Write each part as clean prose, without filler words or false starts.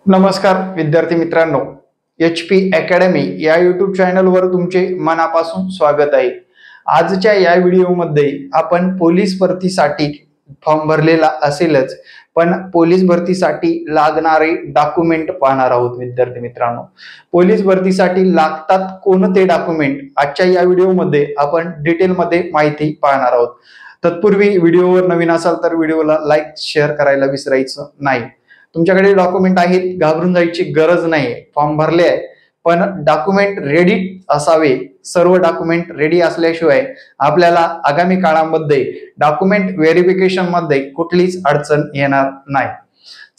नमस्कार विद्यार्थी मित्रांनो, HP अकॅडमी या यूट्यूब चॅनलवर तुमचे मनापासून स्वागत आहे। आजच्या या व्हिडिओमध्ये आपण पोलीस भरतीसाठी फॉर्म भरलेला असेलच, पण पोलीस भरतीसाठी लागणारे डॉक्युमेंट पाहणार आहोत। विद्यार्थी मित्रांनो, पोलीस भरतीसाठी लागतात कोणते डॉक्युमेंट आजच्या या व्हिडिओमध्ये आपण डिटेलमध्ये माहिती पाहणार आहोत। तत्पूर्वी व्हिडिओवर नवीन असाल तर व्हिडिओला लाईक शेअर करायला विसरायचं नाही। तुमच्याकडे डॉक्युमेंट आहेत, घाबरून जायची गरज नाही। फॉर्म भरले आहे पण डॉक्युमेंट रेडी असावे। सर्व डॉक्युमेंट रेडी असल्याशिवाय आपल्याला आगामी काळामध्ये डॉक्युमेंट व्हेरिफिकेशन मध्ये कुठलीच अडचण येणार नाही।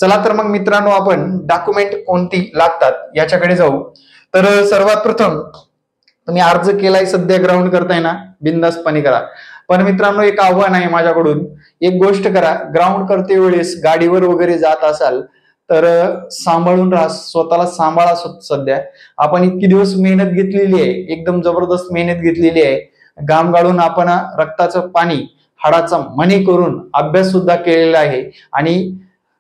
चला तर मग मित्रांनो, आपण डॉक्युमेंट कोणती लागतात याच्याकडे जाऊ। तर सर्वात प्रथम तुम्ही अर्ज केलाय, सध्या ग्राउंड करताय ना, बिंदासपणे करा। पण मित्रांनो, एक आव्हान आहे माझ्याकडून, एक गोष्ट करा, ग्राउंड करते वेळेस गाडीवर वगैरे जात असाल तर सांभाळून राहा, स्वतःला सांभाळा। सध्या आपण इतकी दिवस मेहनत घेतलेली आहे, एकदम जबरदस्त मेहनत घेतलेली आहे, घाम गाळून आपण रक्ताचं पाणी हाडाचा मणी करून अभ्यास सुद्धा केलेला आहे आणि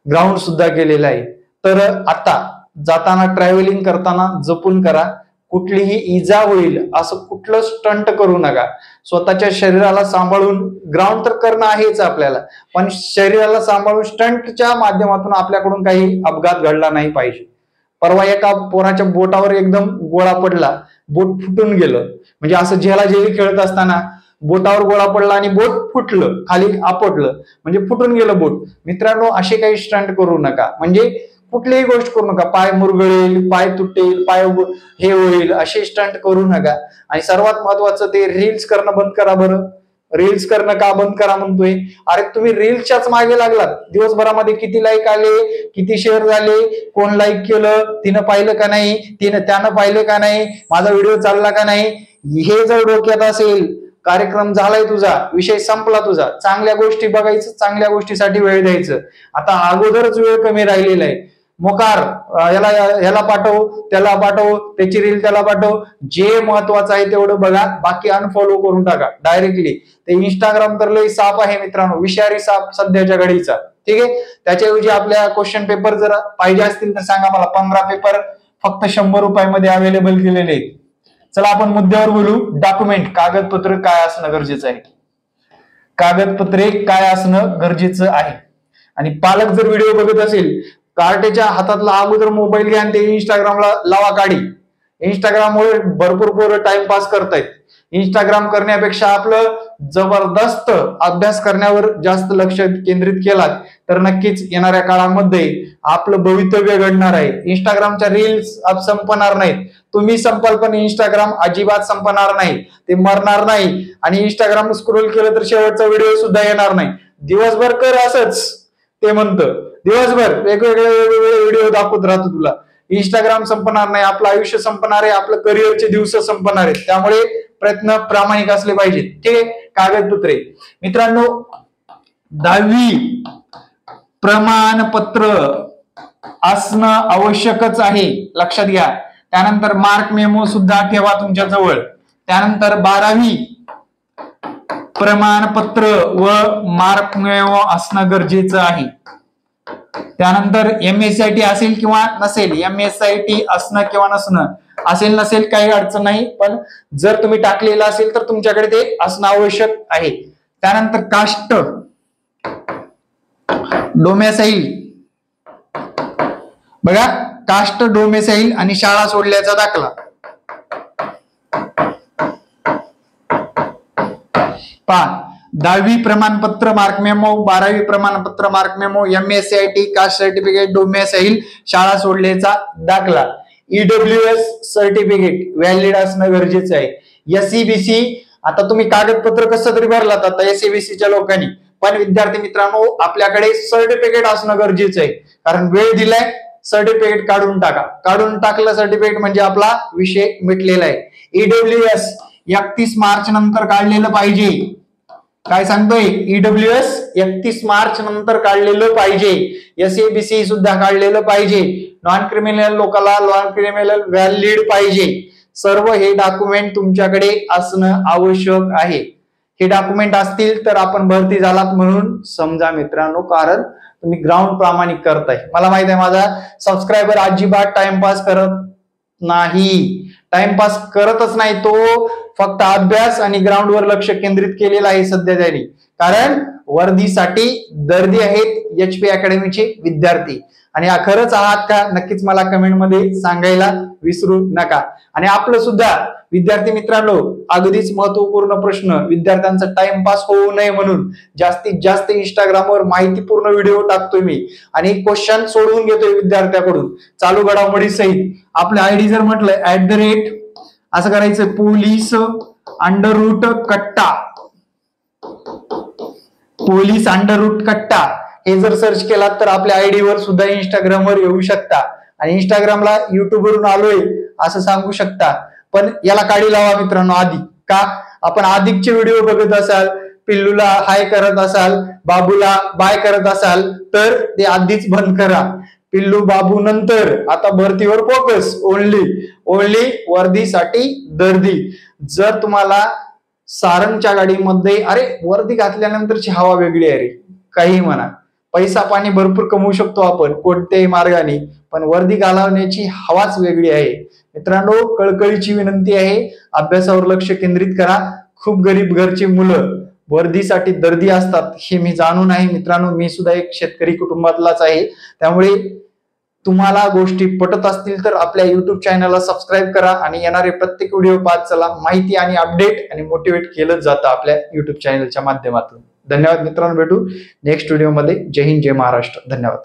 ग्राउंड सुद्धा केलेला आहे। तर आता जाताना ट्रॅव्हलिंग करताना जपून करा, कुठलीही इजा होईल असं कुठलं स्टंट करू नका। स्वतःच्या शरीराला सांभाळून ग्राउंड तर करणं आहेच आपल्याला, पण शरीराला सांभाळून स्टंटच्या माध्यमातून आपल्याकडून काही अपघात घडला नाही पाहिजे। परवा एका पोराच्या बोटावर एकदम गोळा पडला, बोट फुटून गेलं। म्हणजे असं झेलाझेली खेळत असताना बोटावर गोळा पडला आणि बोट फुटलं, खाली आपटलं, म्हणजे फुटून गेलं बोट। मित्रांनो, असे काही स्टंट करू नका, म्हणजे कुठलीही गोष्ट करू नका। पाय मुरगळेल, पाय तुटेल, पाय हे होईल, असे स्टंट करू नका। आणि सर्वात महत्वाचं, ते रील्स करणं बंद करा। बरं, रील्स करणं का बंद करा म्हणतोय? अरे तुम्ही रील्सच्याच मागे लागलात। दिवसभरामध्ये किती लाईक आले, किती शेअर झाले, कोण लाईक केलं, तिनं पाहिलं का नाही, त्यानं पाहिलं का नाही, माझा व्हिडिओ चालला का नाही, हे जर डोक्यात असेल, कार्यक्रम झालाय तुझा, विषय संपला तुझा। चांगल्या गोष्टी बघायचं, चांगल्या गोष्टीसाठी वेळ द्यायचं। आता अगोदरच वेळ कमी राहिलेला आहे। मोकार, याला पाठव, त्याला पाठव, त्याची रील त्याला पाठव, जे महत्वाचं आहे तेवढं बघा, बाकी अनफॉलो करून टाका डायरेक्टली। ते इंस्टाग्राम तर लई साप आहे मित्रांनो, विषारी साप सध्याच्या घडीचा। ठीक आहे, त्याच्याऐवजी आपल्या क्वेश्चन पेपर जर पाहिजे असतील तर सांगा मला, 15 पेपर फक्त 100 रुपयामध्ये अवेलेबल केलेले आहेत। चला आपण मुद्द्यावर बोलू। डॉक्युमेंट, कागदपत्र काय असणं गरजेचं आहे, कागदपत्रे काय असणं गरजेचं आहे। आणि पालक जर व्हिडिओ बघत असेल, कार्टेच्या हातातला अगोदर मोबाईल घ्या आणि ते इंस्टाग्रामला लावा काढी। इंस्टाग्राममुळे भरपूर पोरं टाइमपास करतायत। इंस्टाग्राम करण्यापेक्षा आपलं जबरदस्त अभ्यास करण्यावर जास्त लक्ष केंद्रित केलात तर नक्कीच येणाऱ्या काळामध्ये आपलं भवितव्य घडणार आहे। इंस्टाग्रामच्या रील्स संपणार नाहीत, तुम्ही संपाल पण इंस्टाग्राम अजिबात संपणार नाही, ते मरणार नाही। आणि इंस्टाग्राम स्क्रोल केलं तर शेवटचा व्हिडिओ सुद्धा येणार नाही। दिवसभर कर असंच, ते म्हणतं दिवसभर वेगवेगळे व्हिडिओ दाखवत राहतो तुला। इंस्टाग्राम संपणार नाही, आपलं आयुष्य संपणार आहे, आपलं करिअरचे दिवस संपणार आहेत। त्यामुळे प्रयत्न प्रामाणिक असले पाहिजेत। ठीक आहे, कागदपत्रे मित्रांनो, 10वी प्रमाणपत्र असणं आवश्यकच आहे, लक्षात घ्या। त्यानंतर मार्क मेमो सुद्धा ठेवा तुमच्या जवळ। त्यानंतर 12वी प्रमाणपत्र व मार्क मेमो असणं गरजेचं आहे। त्यानंतर MSIT असेल किंवा नसेल, MSIT असणं किंवा नसणं, असेल नसेल काही अडचण नाही, पण जर तुम्ही टाकलेलं असेल तर तुमच्याकडे ते असणं आवश्यक आहे। त्यानंतर कास्ट डोमेसाईल, बघा, कास्ट डोमेसाईल आणि शाळा सोडल्याचा दाखला। पहा, 10वी प्रमाणपत्र मार्क मेमो, 12वी प्रमाणपत्र mark memo, MSIT, caste certificate, domicile, शाळा सोडल्याचा दाखला, EWS सर्टिफिकेट व्हॅलिड असणं गरजेचं आहे। SEBC, आता तुम्ही कागदपत्र कसं तरी भरलात आता SEBCच्या लोकांनी, पण विद्यार्थी मित्रांनो आपल्याकडे सर्टिफिकेट असणं गरजेचं आहे, कारण वेळ दिलाय, सर्टिफिकेट काढून टाका। काढून टाकलं सर्टिफिकेट म्हणजे आपला विषय मिटलेला आहे। EWS 31 मार्च नंतर काढलेलं पाहिजे। काय सांगतोय? EWS 31 मार्च नंतर काढलेलं पाहिजे। SEBC सुद्धा काढलेलं पाहिजे। नॉन क्रिमिनल लोकांना नॉन क्रिमिनल व्हॅलिड पाहिजे। सर्व हे डॉक्युमेंट तुमच्याकडे असणं आवश्यक आहे। हे डॉक्युमेंट असतील तर आपण भरती झालात म्हणून समजा मित्रांनो, कारण तुम्ही ग्राउंड प्रामाणिक करताय. मला माहित आहे माझा सबस्क्रायबर अजिबात टाइमपास करत नाही, टाइमपास करतच नाही. तो फक्त अभ्यास आणि ग्राउंडवर लक्ष केंद्रित केलेलं आहे सध्या तरी. कारण वर्दीसाठी दर्दी आहेत HP अकॅडमीचे विद्यार्थी. आणि खरंच आहात का, नक्कीच मला कमेंट मध्ये सांगायला विसरू नका. आणि आपलं सुद्धा विद्यार्थी मित्रांनो, अगदीच महत्वपूर्ण प्रश्न, विद्यार्थ्यांचा टाइमपास होऊ नये म्हणून जास्तीत जास्त इंस्टाग्रामवर माहितीपूर्ण व्हिडिओ टाकतोय मी आणि क्वेश्चन सोडवून घेतोय विद्यार्थ्याकडून चालू घडामोडी सहित. आपलं आयडी जर म्हटलं असं करायचं, पोलीस अंडररूट कट्टा, पोलीस अंडररूट कट्टा हे जर सर्च केलात तर आपल्या आयडी वर सुद्धा इंस्टाग्रामवर येऊ शकता. आणि इंस्टाग्रामला युट्यूब वरून आलोय असं सांगू शकता. पण याला काढी लावा मित्रांनो आधी. का, आपण आधीचे व्हिडिओ बघत असाल, पिल्लूला हाय करत असाल, बाबूला बाय करत असाल तर ते आधीच बंद करा. पिल्लू बाबू नंतर, आता भरतीवर फोकस, ओनली वर्दीसाठी दर्दी. जर तुम्हाला सारंगच्या गाडीमध्ये, अरे वर्दी घातल्यानंतरची हवा वेगळी आहे रे, काही म्हणा, पैसा पाणी भरपूर कमवू शकतो आपण कोणत्याही मार्गाने, पण वर्दी घालवण्याची हवाच वेगळी आहे. मित्रांनो, कळकळीची विनंती आहे, अभ्यासावर लक्ष केंद्रित करा. खूप गरीब घरची मुलं वर्दीसाठी दर्दी असतात हे मी जाणून आहे मित्रांनो. मी सुद्धा एक शेतकरी कुटुंबातलाच आहे. त्यामुळे तुम्हाला गोष्टी पटत असतील तर आपल्या युट्यूब चॅनलला सबस्क्राईब करा आणि येणारे प्रत्येक व्हिडिओ पाहत चला. माहिती आणि अपडेट आणि मोटिवेट केलं जातं आपल्या युट्यूब चॅनलच्या माध्यमातून. धन्यवाद मित्रांनो, भेटू नेक्स्ट व्हिडिओमध्ये. जय हिंद, जय महाराष्ट्र. धन्यवाद.